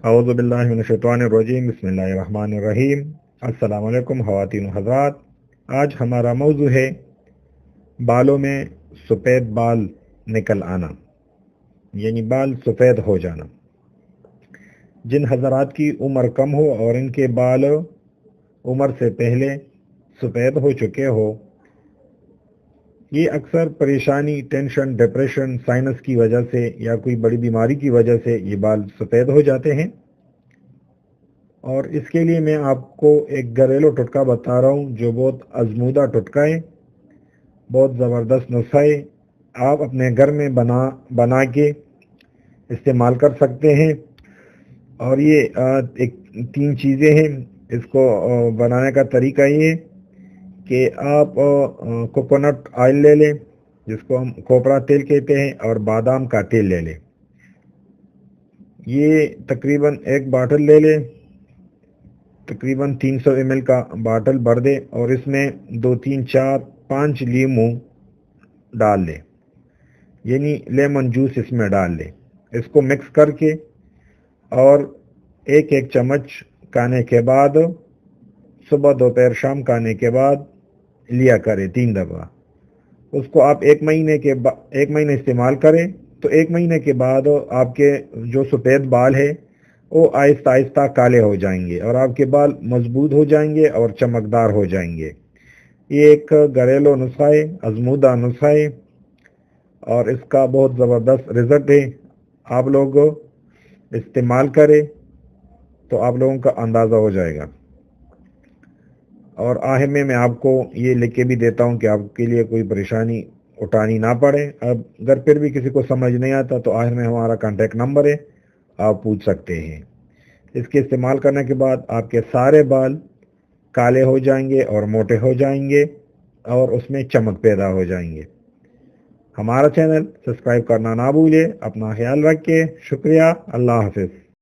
اعوذ باللہ من الشیطان الرجیم، بسم اللہ الرحمن الرحیم۔ السلام علیکم خواتین و حضرات، آج ہمارا موضوع ہے بالوں میں سفید بال نکل آنا، یعنی بال سفید ہو جانا۔ جن حضرات کی عمر کم ہو اور ان کے بال عمر سے پہلے سفید ہو چکے ہو، یہ اکثر پریشانی، ٹینشن، ڈپریشن، سائنس کی وجہ سے یا کوئی بڑی بیماری کی وجہ سے یہ بال سفید ہو جاتے ہیں۔ اور اس کے لیے میں آپ کو ایک گھریلو ٹٹکا بتا رہا ہوں جو بہت آزمودہ ٹٹکا ہے، بہت زبردست نسخہ ہے۔ آپ اپنے گھر میں بنا کے استعمال کر سکتے ہیں۔ اور یہ ایک 3 چیزیں ہیں اس کو بنانے کا طریقہ یہ ہے کہ آپ کوکونٹ آئل لے لیں، جس کو ہم کھوپرا تیل کہتے ہیں، اور بادام کا تیل لے لیں۔ یہ تقریباً ایک باٹل لے لیں، تقریباً 300 ml کا باٹل بھر دیں، اور اس میں 2 3 4 5 لیموں ڈال لیں، یعنی لیمن جوس اس میں ڈال لیں۔ اس کو مکس کر کے اور ایک چمچ کھانے کے بعد، صبح دوپہر شام کھانے کے بعد لیا کریں 3 دفعہ۔ اس کو آپ ایک مہینے استعمال کریں تو 1 مہینے کے بعد آپ کے جو سفید بال ہے وہ آہستہ آہستہ کالے ہو جائیں گے، اور آپ کے بال مضبوط ہو جائیں گے اور چمکدار ہو جائیں گے۔ یہ ایک گھریلو نسخہ ہے، آزمودہ نسخہ ہے، اور اس کا بہت زبردست رزلٹ ہے۔ آپ لوگ استعمال کریں تو آپ لوگوں کا اندازہ ہو جائے گا۔ اور آخر میں آپ کو یہ لکھ کے بھی دیتا ہوں کہ آپ کے لیے کوئی پریشانی اٹھانی نہ پڑے۔ اب اگر پھر بھی کسی کو سمجھ نہیں آتا تو آخر میں ہمارا کانٹیکٹ نمبر ہے، آپ پوچھ سکتے ہیں۔ اس کے استعمال کرنے کے بعد آپ کے سارے بال کالے ہو جائیں گے اور موٹے ہو جائیں گے، اور اس میں چمک پیدا ہو جائیں گے۔ ہمارا چینل سبسکرائب کرنا نہ بھولے۔ اپنا خیال رکھیں۔ شکریہ۔ اللہ حافظ۔